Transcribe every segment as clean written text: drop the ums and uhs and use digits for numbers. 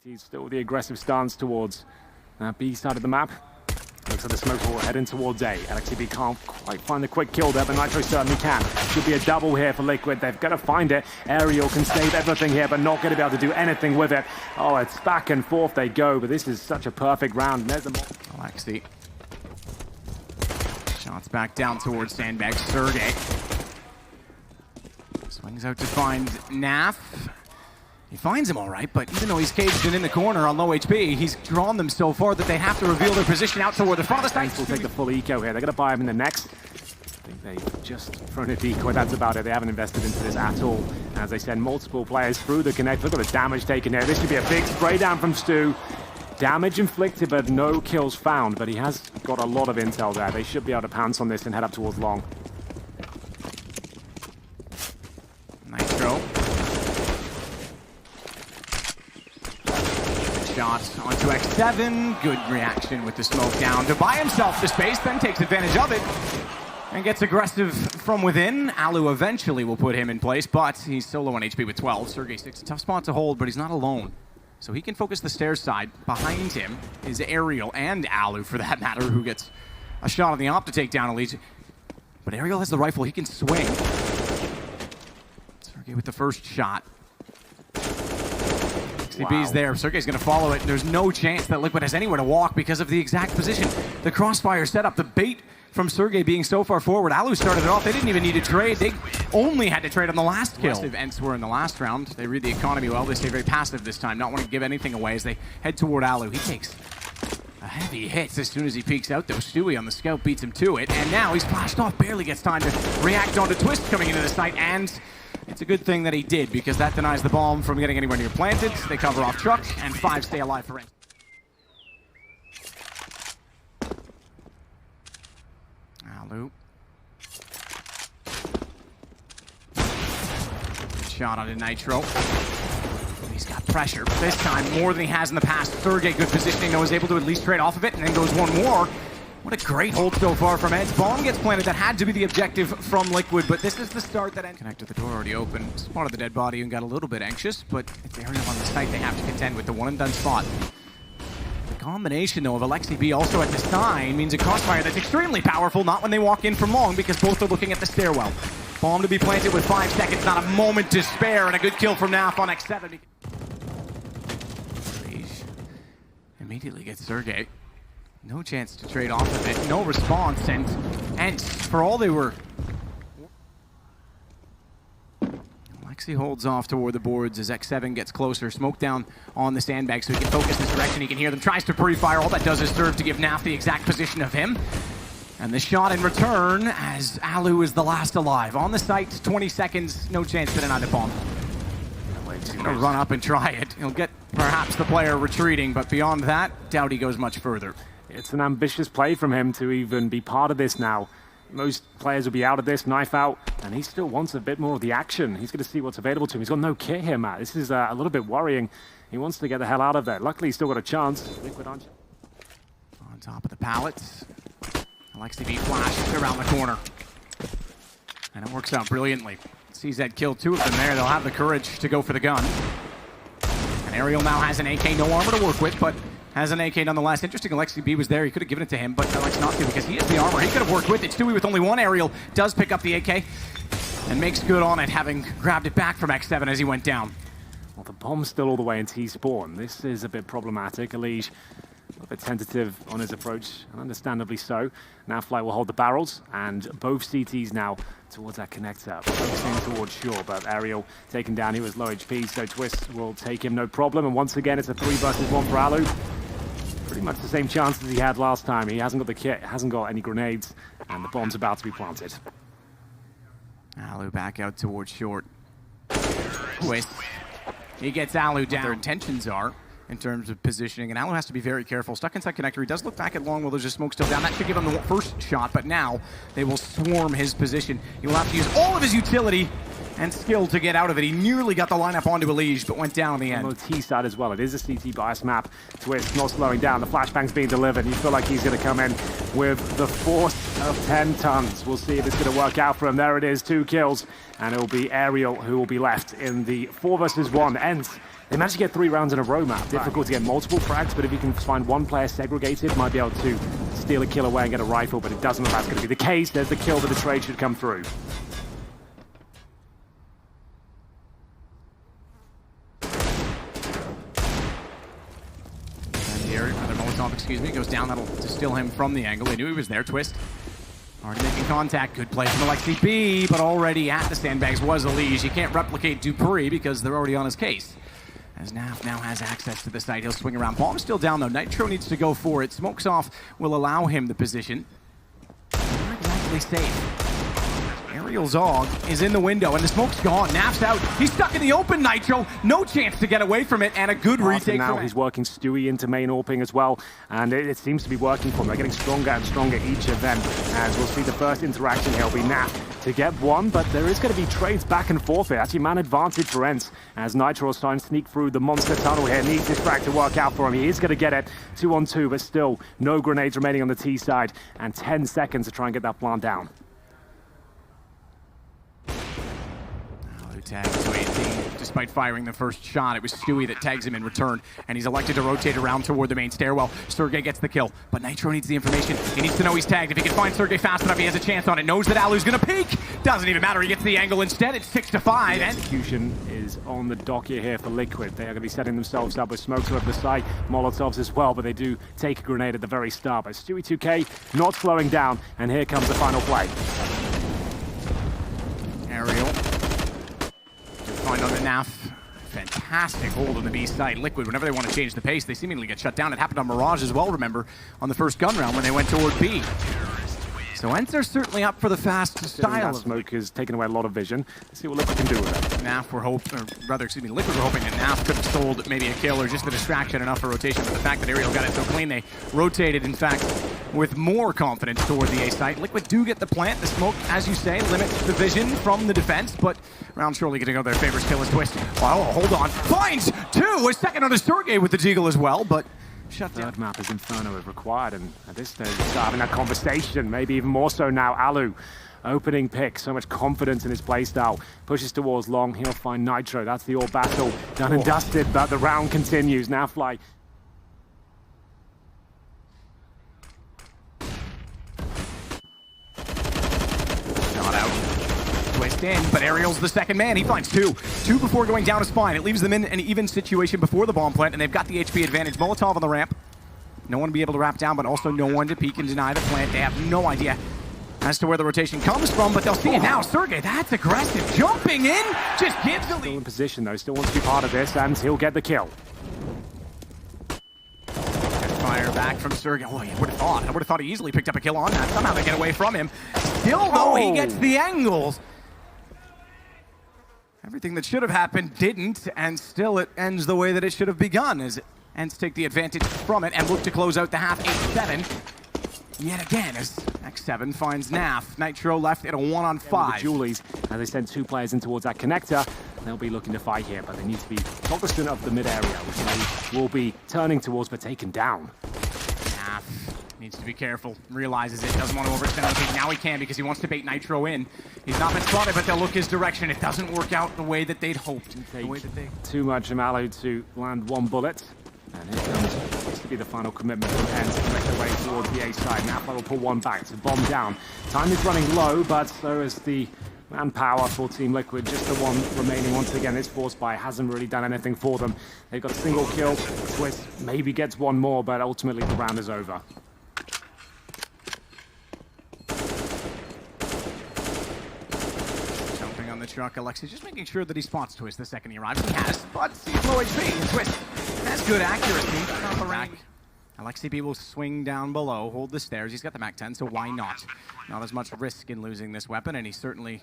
He's still the aggressive stance towards B side of the map. Looks like the smoke will heading towards A. LXCB can't quite find the quick kill there, but Nitro certainly can. Should be a double here for Liquid. They've got to find it. Aerial can save everything here, but not going to be able to do anything with it. Oh, it's back and forth they go, but this is such a perfect round. And there's the Alexi. Shots back down towards Sandbag. Sergey swings out to find Naf. He finds him all right, but even though he's caged in the corner on low HP, he's drawn them so far that they have to reveal their position out toward the front of the stage. will take the full eco here. They're going to buy him in the next. I think they've just thrown a decoy. That's about it. They haven't invested into this at all. As I said, multiple players through the connect. Look at the damage taken here. This should be a big spray down from Stu. Damage inflicted, but no kills found. But he has got a lot of intel there. They should be able to pounce on this and head up towards long. Nitro. Shot onto X7. Good reaction with the smoke down to buy himself the space, then takes advantage of it and gets aggressive from within. Alu eventually will put him in place, but he's so low on HP with 12. Sergey 6, tough spot to hold, but he's not alone. So he can focus the stairs side. Behind him is Aerial and Alu, for that matter, who gets a shot on the op to take down Elite. But Aerial has the rifle, he can swing. Sergey with the first shot. CB's there. Sergey's going to follow it. There's no chance that Liquid has anywhere to walk because of the exact position. The crossfire setup, the bait from Sergey being so far forward. Alu started it off. They didn't even need to trade. They only had to trade on the last kill. ENCE were in the last round. They read the economy well. They stay very passive this time, not wanting to give anything away as they head toward Alu. He takes a heavy hit as soon as he peeks out, though. Stewie on the scout beats him to it, and now he's flashed off. Barely gets time to react onto Twist coming into the site, and it's a good thing that he did, because that denies the bomb from getting anywhere near planted. They cover off truck, and 5 stay alive for ENCE. Alu. Shot onto Nitro. He's got pressure, but this time more than he has in the past. Sergey, good positioning, though, was able to at least trade off of it, and then goes one more. What a great hold so far from ENCE. Bomb gets planted. That had to be the objective from Liquid, but this is the start that ENCE connected. The door already open. Spotted the dead body and got a little bit anxious, but it's Aerial on the site they have to contend with, the one-and-done spot. The combination, though, of Alexi B also at the sign means a crossfire that's extremely powerful, not when they walk in from long, because both are looking at the stairwell. Bomb to be planted with 5 seconds, not a moment to spare, and a good kill from Naf on X7. Immediately gets Sergey. No chance to trade off of it, no response, and ENCE, for all they were... Alexi holds off toward the boards as X7 gets closer. Smoke down on the sandbag so he can focus this direction. He can hear them, tries to pre-fire. All that does is serve to give Naf the exact position of him. And the shot in return as Alu is the last alive. On the site, 20 seconds, no chance to deny the bomb. He's going to run up and try it. He'll get perhaps the player retreating, but beyond that, doubt he goes much further. It's an ambitious play from him to even be part of this now. Most players will be out of this, knife out, and he still wants a bit more of the action. He's going to see what's available to him. He's got no kit here, Matt. This is a little bit worrying. He wants to get the hell out of there. Luckily, he's still got a chance. Liquid on top of the pallets. Alexi B flashed around the corner. And it works out brilliantly. CZ killed 2 of them there. They'll have the courage to go for the gun. And Aerial now has an AK, no armor to work with, but has an AK nonetheless. Interesting, Alexi B was there. He could have given it to him, but elects not to because he has the armor. He could have worked with it. Stewie with only 1. Aerial does pick up the AK and makes good on it, having grabbed it back from X7 as he went down. Well, the bomb's still all the way in T-spawn. This is a bit problematic. Elige a little bit tentative on his approach, and understandably so. Now Flight will hold the barrels, and both CTs now towards that connector. Focusing towards Shore, but Aerial taken down. He was low HP, so Twist will take him no problem. And once again, it's a 3 versus 1 for Alu. Pretty much the same chances he had last time. He hasn't got the kit, hasn't got any grenades, and the bomb's about to be planted. Alu back out towards Short. Twist. He gets Alu down. What their intentions are in terms of positioning, and Alu has to be very careful. Stuck inside connector, he does look back at long while there's a smoke still down. That should give him the first shot, but now they will swarm his position. He will have to use all of his utility and skill to get out of it. He nearly got the lineup onto Elige, but went down in the end. On the T side as well, it is a CT bias map. Twist not slowing down, the flashbang's being delivered. You feel like he's going to come in with the force of 10 tons. We'll see if it's going to work out for him. There it is, 2 kills, and it will be Aerial who will be left in the 4 versus 1. ENCE, they managed to get 3 rounds in a row map. Difficult to get multiple frags, but if you can find one player segregated, might be able to steal a kill away and get a rifle, but it doesn't look like that's going to be the case. There's the kill, but the trade should come through. Goes down, that'll distill him from the angle. They knew he was there. Twist already making contact. Good play from Alexi B, but already at the sandbags was Elige. You can't replicate Dupree because they're already on his case. As Naf now has access to the site, he'll swing around. Bomb still down though. Nitro needs to go for it. Smokes off will allow him the position. Not exactly safe. Aerial Zog is in the window, and the smoke's gone. Naf's out. He's stuck in the open, Nitro. No chance to get away from it, and a good retake now. From He's working Stewie into main AWPing as well, and it seems to be working for them. They're getting stronger and stronger, each of them, as we'll see the first interaction here will be Naf to get one, but there is going to be trades back and forth here. Actually, man advantage for ENCE, as Nitro is trying to sneak through the monster tunnel here. Needs this frag to work out for him. He is going to get it 2-on-2, but still no grenades remaining on the T side, and 10 seconds to try and get that plant down. Tag to 18. Despite firing the first shot, it was Stewie that tags him in return, and he's elected to rotate around toward the main stairwell. Sergey gets the kill, but Nitro needs the information. He needs to know he's tagged. If he can find Sergey fast enough, he has a chance on it. Knows that Alu's going to peek. Doesn't even matter. He gets the angle instead. It's 6-5. The execution is on the docket here for Liquid. They are going to be setting themselves up with smokes over the side, Molotovs as well, but they do take a grenade at the very start. But Stewie 2K not slowing down, and here comes the final play. Aerial. Find on the Naf. Fantastic hold on the B side. Liquid, whenever they want to change the pace, they seemingly get shut down. It happened on Mirage as well, remember, on the first gun round when they went toward B. So ENCE are certainly up for the fast style. That smoke is taking away a lot of vision. Let's see what Liquid can do with it. Naf were hoping, or rather, excuse me, Liquid were hoping that Naf could have sold maybe a kill or just a distraction enough for rotation, but the fact that Aerial got it so clean, they rotated, in fact, with more confidence toward the A site. Liquid do get the plant. The smoke, as you say, limits the vision from the defense, but round surely going to go their favors. Kill is Twist. Oh, hold on. Finds 2! A second on the Sergey with the Deagle as well, but shut down. Third map is Inferno is required, and at this stage, they're having that conversation, maybe even more so now. Alu, opening pick, so much confidence in his playstyle. Pushes towards long, he'll find Nitro. That's the all battle done and dusted, but the round continues. Now Fly. Not out. Twist in, but Aerial's the second man. He finds 2. 2 before going down a spine. It leaves them in an even situation before the bomb plant, and they've got the HP advantage. Molotov on the ramp. No one to be able to wrap down, but also no one to peek and deny the plant. They have no idea as to where the rotation comes from, but they'll see it now. Sergey, that's aggressive. Jumping in, just gives the lead. Still in position, though. Still wants to be part of this, and he'll get the kill. Fire back from Sergey. Oh, I would have thought he easily picked up a kill on that. Somehow they get away from him. Still, though, he gets the angles. Everything that should have happened didn't, and still it ends the way that it should have begun, as ENCE take the advantage from it and look to close out the half 8-7. Yet again, as X7 finds Naf. Nitro left at a 1-on-5. The Julies, as they send 2 players in towards that connector, they'll be looking to fight here, but they need to be cognizant of the mid area, which they will be turning towards, but taken down. Naf needs to be careful, realizes it, doesn't want to overextend anything. Now he can because he wants to bait Nitro in. He's not been spotted, but they'll look his direction. It doesn't work out the way that they'd hoped. Too much from Alu to land 1 bullet. And here comes to be the final commitment from ENCE to make their way towards the A side. Now will pull 1 back to bomb down. Time is running low, but so is the manpower for Team Liquid. Just the one remaining. Once again, this force buy hasn't really done anything for them. They've got a single kill. Twist maybe gets 1 more, but ultimately the round is over. Jumping on the truck, Alexi just making sure that he spots Twist the second he arrives. He has, but he's low HP, and Twist has good accuracy on the rack. Alexi B will swing down below, hold the stairs. He's got the MAC-10, so why not? Not as much risk in losing this weapon, and he certainly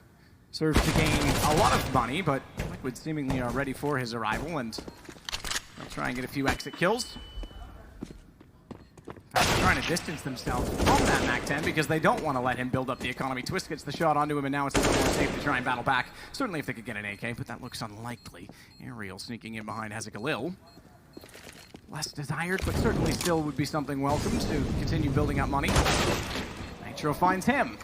serves to gain a lot of money, but Liquid seemingly are ready for his arrival, and they'll try and get a few exit kills. trying to distance themselves from that MAC-10 because they don't want to let him build up the economy. Twist gets the shot onto him, and now it's a little more safe to try and battle back. Certainly if they could get an AK, but that looks unlikely. Aerial sneaking in behind Hezekiah. Less desired, but certainly still would be something welcome to continue building up money. Nitro finds him.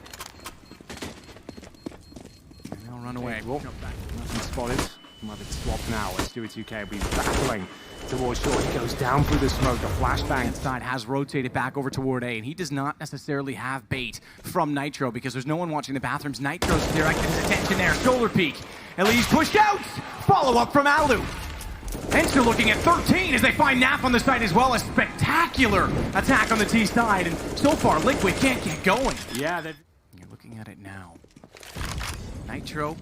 And they'll run away. Nothing spotted. Might be swapped now as Stewie 2K will be battling towards short. He goes down through the smoke. The flashbang inside has rotated back over toward A, and he does not necessarily have bait from Nitro because there's no one watching the bathrooms. Nitro's directed his attention there. Shoulder peek. Elise pushed out. Follow up from Alu. ENCE looking at 13 as they find Naf on the side as well. A spectacular attack on the T side, and so far Liquid can't get going. Yeah, you're looking at it now. Nitro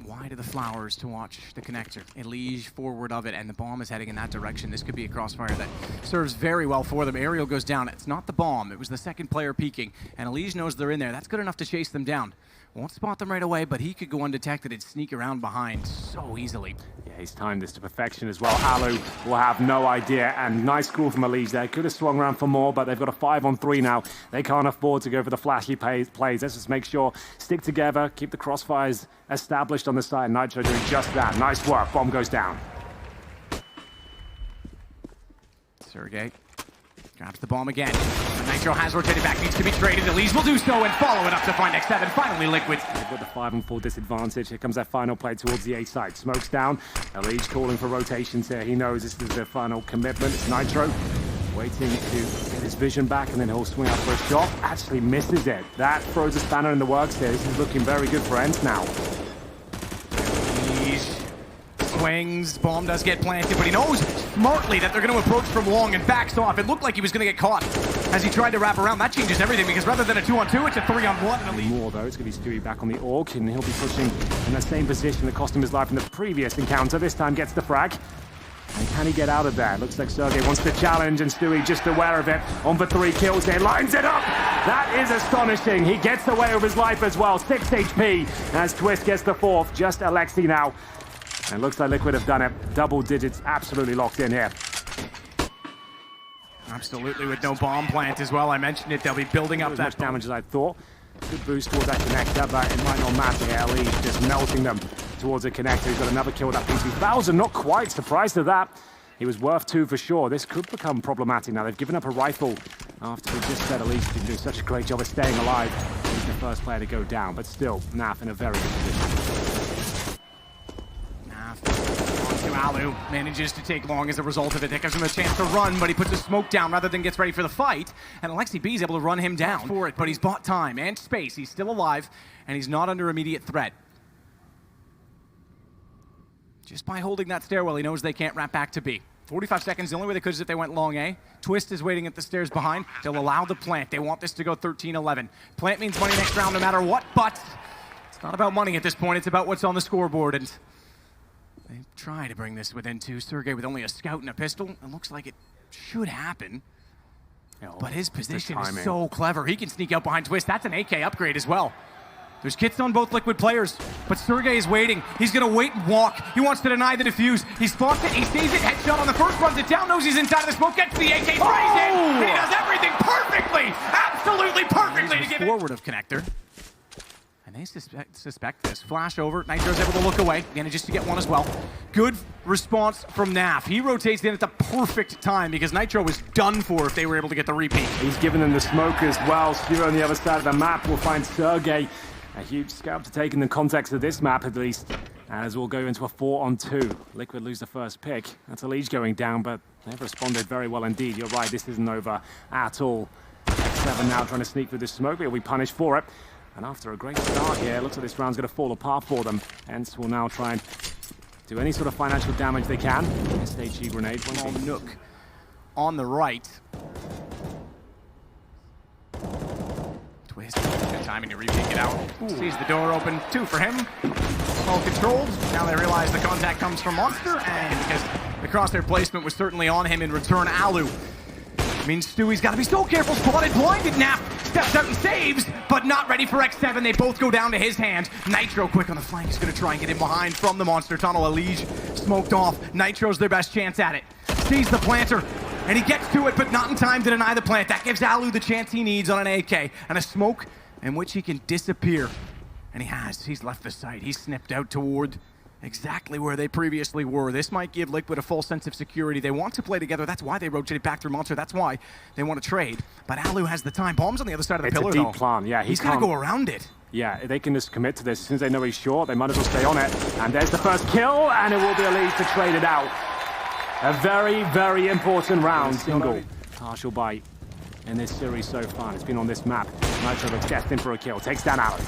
wide of the flowers to watch the connector. Elige forward of it, and the bomb is heading in that direction. This could be a crossfire that serves very well for them. Aerial goes down. It's not the bomb. It was the second player peeking, and Elige knows they're in there. That's good enough to chase them down. Won't spot them right away, but he could go undetected and sneak around behind so easily. Yeah, he's timed this to perfection as well. Alu will have no idea, and nice call from Elige there. Could have swung around for more, but they've got a 5-on-3 now. They can't afford to go for the flashy plays. Let's just make sure, stick together, keep the crossfires established on the side. Nitro doing just that. Nice work. Bomb goes down. Sergey grabs the bomb again. Nitro has rotated back, needs to be traded. Elise will do so and follow it up to find X7. Finally, Liquid. They've got the 5-on-4 disadvantage. Here comes that final play towards the A side. Smokes down. Elise calling for rotations here. He knows this is their final commitment. It's Nitro waiting to get his vision back, and then he'll swing out for a shot. Actually misses it. That throws a spanner in the works here. This is looking very good for ENCE now. Swings, bomb does get planted, but he knows smartly that they're going to approach from long and backs off. It looked like he was going to get caught as he tried to wrap around. That changes everything because rather than a 2-on-2, it's a 3-on-1. More though, it's going to be Stewie back on the AUG, and he'll be pushing in the same position that cost him his life in the previous encounter. This time gets the frag. And can he get out of there? Looks like Sergey wants to challenge, and Stewie just aware of it. On for 3 kills here, lines it up! That is astonishing. He gets away with his life as well. 6 HP as Twist gets the 4th. Just Alexi now. And it looks like Liquid have done it. Double digits, absolutely locked in here. Absolutely, with no bomb plant as well. I mentioned it, they'll be building up Not as that much damage as I thought. Good boost towards that connector, but it might not matter here. Lee's just melting them towards the connector. He's got another kill with that PC. 1,000, not quite surprised at that. He was worth 2 for sure. This could become problematic now. They've given up a rifle after we just said Elise didn't do such a great job of staying alive. He's the first player to go down, but still, Naf in a very good position. Onto Alu, manages to take long as a result of it. That gives him a chance to run, but he puts his smoke down rather than gets ready for the fight. And Alexi B is able to run him down for it, but he's bought time and space. He's still alive, and he's not under immediate threat. Just by holding that stairwell, he knows they can't wrap back to B. 45 seconds, the only way they could is if they went long A. Twist is waiting at the stairs behind. They'll allow the plant. They want this to go 13-11. Plant means money next round no matter what, but it's not about money at this point. It's about what's on the scoreboard, and they try to bring this within 2. Sergey with only a scout and a pistol. It looks like it should happen. But his position is so clever. He can sneak out behind Twist. That's an AK upgrade as well. There's kits on both Liquid players, but Sergey is waiting. He's going to wait and walk. He wants to deny the defuse. He spots it, he sees it, headshot on the first, runs it down, knows he's inside of the smoke, gets the AK, sprays it, and he does everything perfectly, absolutely perfectly to get forward of connector. And they suspect this. Flash over, Nitro's able to look away, manages to get one as well. Good response from Naf. He rotates in at the perfect time because Nitro was done for if they were able to get the repeat. He's given them the smoke as well. Stewie on the other side of the map will find Sergey. A huge scalp to take in the context of this map, at least, as we'll go into a 4-on-2. Liquid lose the first pick. That's Elige going down, but they've responded very well indeed. You're right, this isn't over at all. X7 now trying to sneak through this smoke, but he'll be punished for it. And after a great start here, looks like this round's going to fall apart for them. ENCE will now try and do any sort of financial damage they can. SHE grenade. Small nook on the right. Twist. Good timing to re-peek it out. Sees the door open. 2 for him. All controlled. Now they realize the contact comes from Monster, and because the crosshair placement was certainly on him in return, Alu means Stewie's got to be so careful. Spotted, blinded. Nap steps out and saves, but not ready for X7. They both go down to his hand. Nitro quick on the flank. He's going to try and get in behind from the Monster tunnel. Elige smoked off. Nitro's their best chance at it. Sees the planter and he gets to it, but not in time to deny the plant. That gives Alu the chance he needs on an AK, and a smoke in which he can disappear. And he has. He's left the site. He's snipped out toward exactly where they previously were. This might give Liquid a full sense of security. They want to play together. That's why they rotated back through Monster. That's why they want to trade. But Alu has the time. Bomb's on the other side of the pillar, It's a deep plan. Yeah, he's got to go around it. Yeah, they can just commit to this. As soon as they know he's short, they might as well stay on it. And there's the first kill, and it will be Elise to trade it out. A very, very important round. Single partial bite in this series so far. It's been on this map. Nitro looks destined for a kill. Takes down Alan.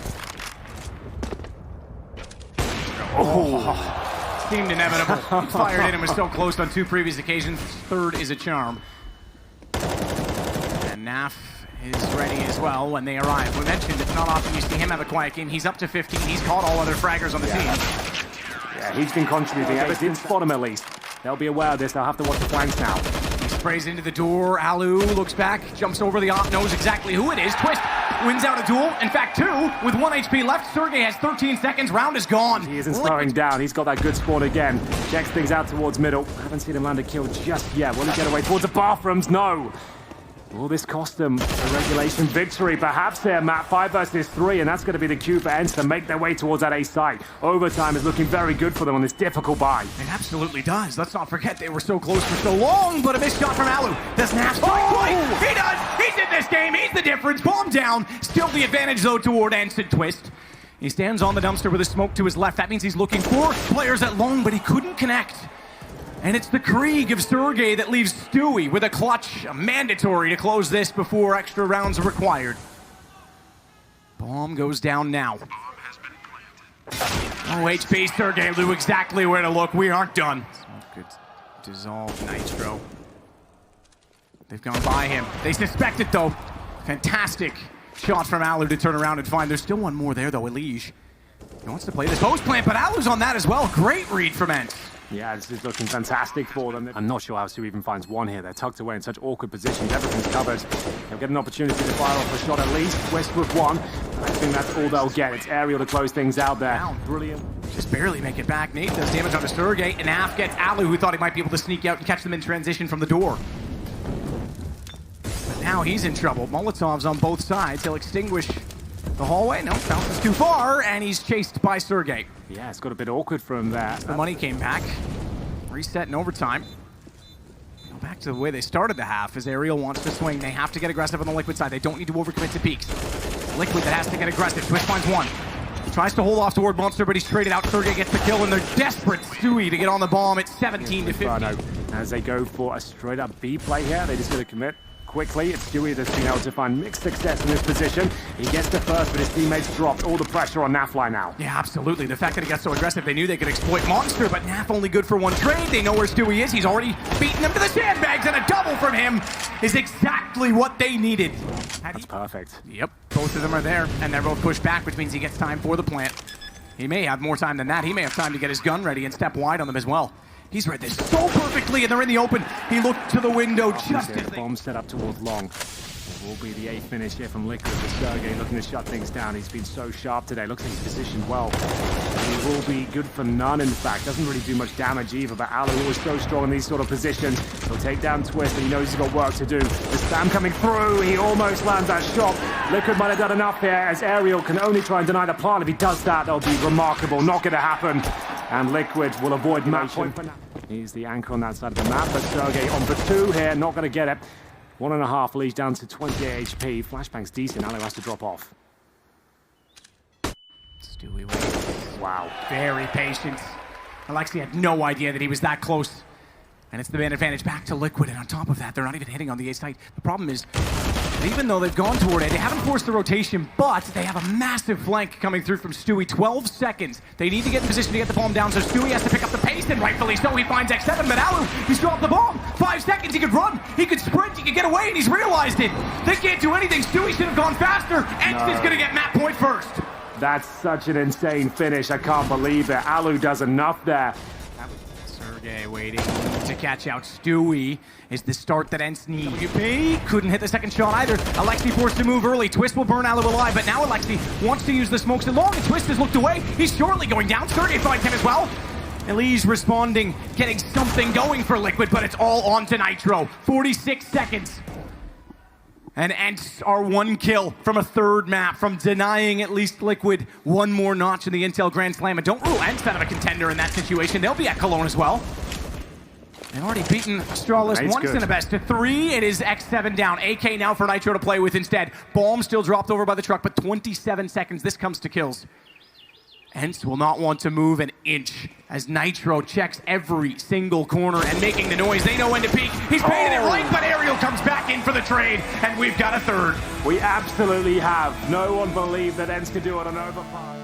Oh, seemed inevitable. He fired in and was so close on 2 previous occasions. Third is a charm. And Naf is ready as well when they arrive. We mentioned it's not often you see him have a quiet game. He's up to 15. He's caught all other fraggers on the team. Yeah, he's been contributing. They didn't spot him at least. They'll be aware of this. They'll have to watch the flanks now. He sprays into the door. Alu looks back, jumps over the op, knows exactly who it is. Twist wins out a duel. In fact, 2 with 1 HP left. Sergey has 13 seconds. Round is gone. He isn't slowing down. He's got that good spawn again. Checks things out towards middle. Haven't seen him land a kill just yet. Will he get away towards the bathrooms? No. Will this cost them a regulation victory? Perhaps here, Matt. 5 versus 3, and that's going to be the cue for ENCE to make their way towards that A site. Overtime is looking very good for them on this difficult buy. It absolutely does. Let's not forget they were so close for so long, but a missed shot from Alu. Doesn't have to. He does! He's in this game. He's the difference. Bomb down. Still the advantage, though, toward ENCE and Twist. He stands on the dumpster with a smoke to his left. That means he's looking for players at long, but he couldn't connect. And it's the Krieg of Sergey that leaves Stewie with a clutch, mandatory to close this before extra rounds are required. Bomb goes down now. Oh, HP, Sergey knew exactly where to look. We aren't done. Good dissolve Nitro. They've gone by him. They suspect it, though. Fantastic shot from Alu to turn around and find. There's still one more there, though, Elige. He wants to play this post plant, but Alu's on that as well. Great read from ENCE. Yeah, this is looking fantastic for them. I'm not sure how Stu even finds one here. They're tucked away in such awkward positions. Everything's covered. They'll get an opportunity to fire off a shot at least. Twist with 1. I think that's all they'll get. It's aerial to close things out there. Down. Brilliant. Just barely make it back. Nate does damage onto Sergey, and Af gets Alu, who thought he might be able to sneak out and catch them in transition from the door. But now he's in trouble. Molotovs on both sides. He'll extinguish the hallway. No, bounces too far, and he's chased by Sergey. Yeah, it's got a bit awkward from there. The money came back. Reset in overtime. Go back to the way they started the half. As Ariel wants to swing, they have to get aggressive on the Liquid side. They don't need to overcommit to peaks. Liquid that has to get aggressive. Twist finds 1. He tries to hold off toward Monster, but he's traded out. Sergey gets the kill, and they're desperate. Stewie to get on the bomb. It's 17 to 15. As they go for a straight-up B play here, they just got to commit quickly. It's Stewie that's been able to find mixed success in this position. He gets the first, but his teammates dropped all the pressure on Nafly now. Yeah, absolutely. The fact that he got so aggressive, they knew they could exploit Monster, but Naf only good for 1 trade. They know where Stewie is. He's already beaten them to the sandbags, and a double from him is exactly what they needed. That's perfect. Yep, both of them are there, and they're both pushed back, which means he gets time for the plant. He may have more time than that. He may have time to get his gun ready and step wide on them as well. He's read this so perfectly, and they're in the open. He looked to the window just as they... Bomb set up towards long. It will be the 8th finish here from Liquid with Sergey looking to shut things down. He's been so sharp today. Looks like he's positioned well. He will be good for none, in fact. Doesn't really do much damage either, but Alu always so strong in these sort of positions. He'll take down Twist, and he knows he's got work to do. The spam coming through. He almost lands that shot. Liquid might have done enough here, as Ariel can only try and deny the plant. If he does that, that'll be remarkable. Not going to happen. And Liquid will avoid match point for now. He's the anchor on that side of the map, but Sergey on for 2 here, not going to get it. 1.5 leads down to 28 HP. Flashbang's decent, Alu has to drop off. Stewie waits. Wow. Very patient. Alexi had no idea that he was that close. And it's the man advantage back to Liquid, and on top of that, they're not even hitting on the A site. The problem is, even though they've gone toward it, they haven't forced the rotation, but they have a massive flank coming through from Stewie. 12 seconds. They need to get in position to get the bomb down, so Stewie has to pick up the pace, and rightfully so, he finds X7, but Alu, he's dropped the bomb. 5 seconds, he could run, he could sprint, he could get away, and he's realized it. They can't do anything. Stewie should have gone faster. ENCE is going to get map point first. That's such an insane finish. I can't believe it. Alu does enough there. Sergey waiting to catch out Stewie is the start that ENCE needs. WP couldn't hit the second shot either. Alexi forced to move early. Twist will burn Alu alive, but now Alexi wants to use the smokes along, and Twist has looked away. He's shortly going down. Sergey finds him as well. Elise responding, getting something going for Liquid, but it's all on to Nitro. 46 seconds. And ENCE are one kill from a third map, from denying at least Liquid one more notch in the Intel Grand Slam. And don't rule ENCE out of a contender in that situation. They'll be at Cologne as well. They've already beaten Astralis once in a best of 3. It is X7 down. AK now for Nitro to play with instead. Bomb still dropped over by the truck, but 27 seconds. This comes to kills. ENCE will not want to move an inch as Nitro checks every single corner and making the noise. They know when to peek. He's painted it right, but Ariel comes back in for the trade, and we've got a third. We absolutely have. No one believed that ENCE could do it on overpass.